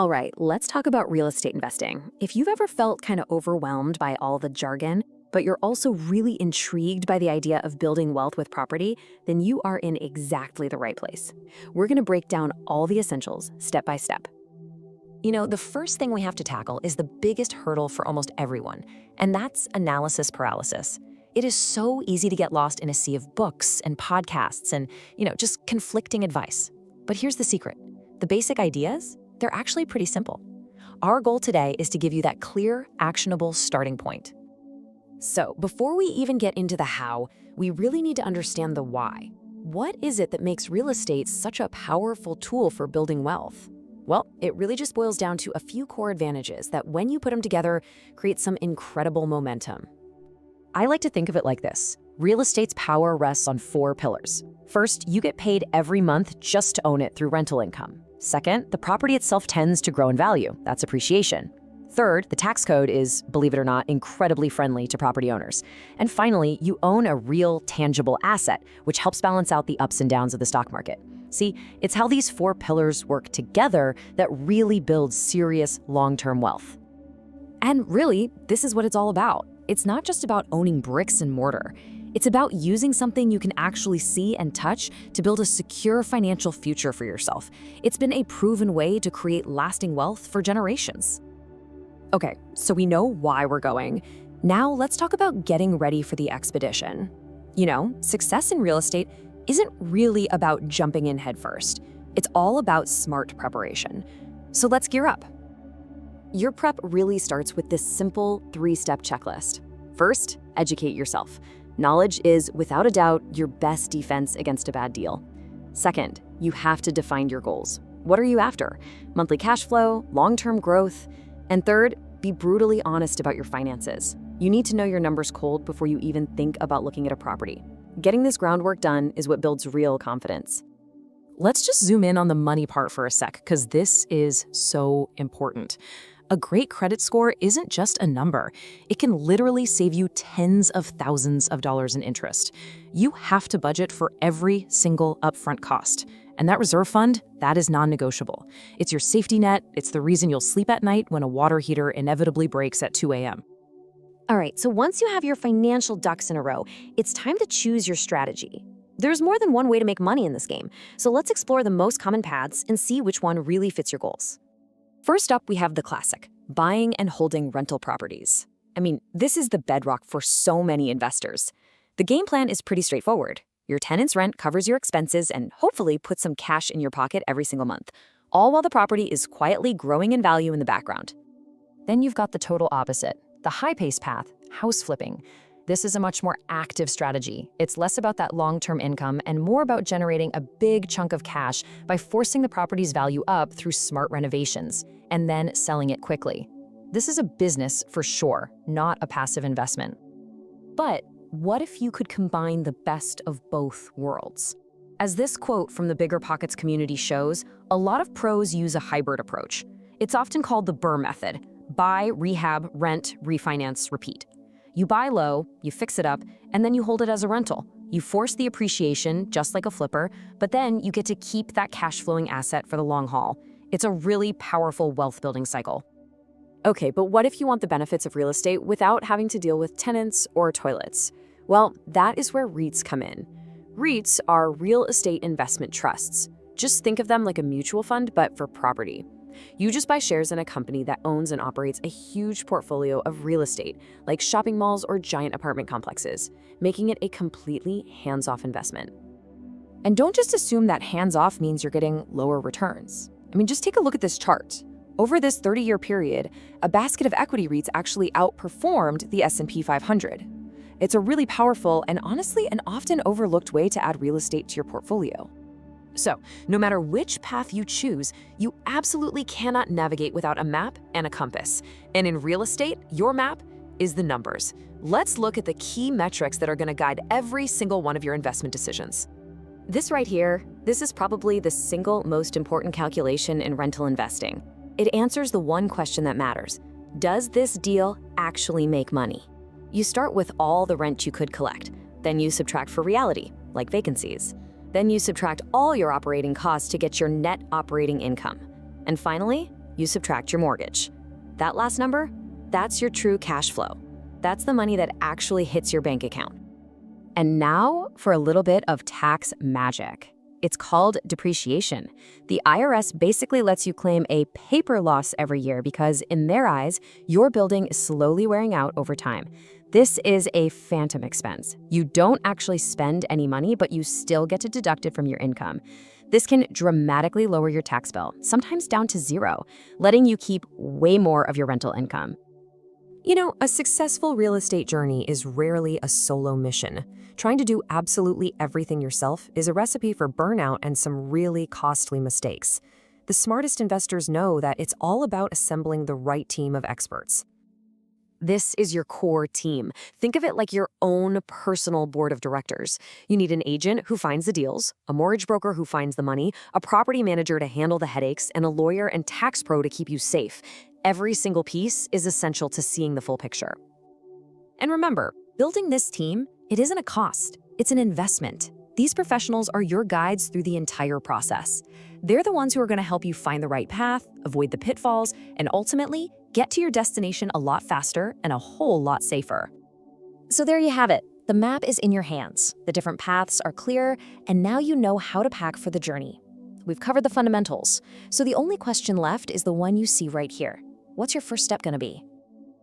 All right, let's talk about real estate investing. If you've ever felt kind of overwhelmed by all the jargon, but you're also really intrigued by the idea of building wealth with property, then you are in exactly the right place. We're going to break down all the essentials step by step. The first thing we have to tackle is the biggest hurdle for almost everyone, and that's analysis paralysis. It is so easy to get lost in a sea of books and podcasts and, just conflicting advice. But here's the secret. The basic ideas, they're actually pretty simple. Our goal today is to give you that clear, actionable starting point. So, before we even get into the how, we really need to understand the why. What is it that makes real estate such a powerful tool for building wealth? Well, it really just boils down to a few core advantages that, when you put them together, create some incredible momentum. I like to think of it like this. Real estate's power rests on 4 pillars. First, you get paid every month just to own it through rental income. Second, the property itself tends to grow in value. That's appreciation. Third, the tax code is, believe it or not, incredibly friendly to property owners. And finally, you own a real, tangible asset, which helps balance out the ups and downs of the stock market. See, it's how these 4 pillars work together that really builds serious long-term wealth. And really, this is what it's all about. It's not just about owning bricks and mortar. It's about using something you can actually see and touch to build a secure financial future for yourself. It's been a proven way to create lasting wealth for generations. Okay, so we know why we're going. Now let's talk about getting ready for the expedition. Success in real estate isn't really about jumping in headfirst. It's all about smart preparation. So let's gear up. Your prep really starts with this simple 3-step checklist. First, educate yourself. Knowledge is, without a doubt, your best defense against a bad deal. Second, you have to define your goals. What are you after? Monthly cash flow, long-term growth? And third, be brutally honest about your finances. You need to know your numbers cold before you even think about looking at a property. Getting this groundwork done is what builds real confidence. Let's just zoom in on the money part for a sec, because this is so important. A great credit score isn't just a number. It can literally save you tens of thousands of dollars in interest. You have to budget for every single upfront cost. And that reserve fund, that is non-negotiable. It's your safety net. It's the reason you'll sleep at night when a water heater inevitably breaks at 2 a.m. All right, so once you have your financial ducks in a row, it's time to choose your strategy. There's more than one way to make money in this game, so let's explore the most common paths and see which one really fits your goals. First up, we have the classic, buying and holding rental properties. This is the bedrock for so many investors. The game plan is pretty straightforward. Your tenant's rent covers your expenses and hopefully puts some cash in your pocket every single month, all while the property is quietly growing in value in the background. Then you've got the total opposite, the high-paced path, house flipping. This is a much more active strategy. It's less about that long-term income and more about generating a big chunk of cash by forcing the property's value up through smart renovations and then selling it quickly. This is a business for sure, not a passive investment. But what if you could combine the best of both worlds? As this quote from the Bigger Pockets community shows, a lot of pros use a hybrid approach. It's often called the BRRRR method: buy, rehab, rent, refinance, repeat. You buy low, you fix it up, and then you hold it as a rental. You force the appreciation, just like a flipper, but then you get to keep that cash-flowing asset for the long haul. It's a really powerful wealth-building cycle. Okay, but what if you want the benefits of real estate without having to deal with tenants or toilets? Well, that is where REITs come in. REITs are real estate investment trusts. Just think of them like a mutual fund, but for property. You just buy shares in a company that owns and operates a huge portfolio of real estate, like shopping malls or giant apartment complexes, making it a completely hands-off investment. And don't just assume that hands-off means you're getting lower returns. Just take a look at this chart. Over this 30-year period, a basket of equity REITs actually outperformed the S&P 500. It's a really powerful and honestly an often overlooked way to add real estate to your portfolio. So, no matter which path you choose, you absolutely cannot navigate without a map and a compass. And in real estate, your map is the numbers. Let's look at the key metrics that are going to guide every single one of your investment decisions. This right here, this is probably the single most important calculation in rental investing. It answers the one question that matters. Does this deal actually make money? You start with all the rent you could collect. Then you subtract for reality, like vacancies. Then you subtract all your operating costs to get your net operating income. And finally, you subtract your mortgage. That last number, that's your true cash flow. That's the money that actually hits your bank account. And now for a little bit of tax magic. It's called depreciation. The IRS basically lets you claim a paper loss every year because, in their eyes, your building is slowly wearing out over time. This is a phantom expense. You don't actually spend any money, but you still get to deduct it from your income. This can dramatically lower your tax bill, sometimes down to zero, letting you keep way more of your rental income. You know, a successful real estate journey is rarely a solo mission. Trying to do absolutely everything yourself is a recipe for burnout and some really costly mistakes. The smartest investors know that it's all about assembling the right team of experts. This is your core team. Think of it like your own personal board of directors. You need an agent who finds the deals, a mortgage broker who finds the money, a property manager to handle the headaches, and a lawyer and tax pro to keep you safe. Every single piece is essential to seeing the full picture. And remember, building this team, it isn't a cost, it's an investment. These professionals are your guides through the entire process. They're the ones who are going to help you find the right path, avoid the pitfalls, and ultimately get to your destination a lot faster and a whole lot safer. So there you have it. The map is in your hands. The different paths are clear, and now you know how to pack for the journey. We've covered the fundamentals, so the only question left is the one you see right here. What's your first step going to be?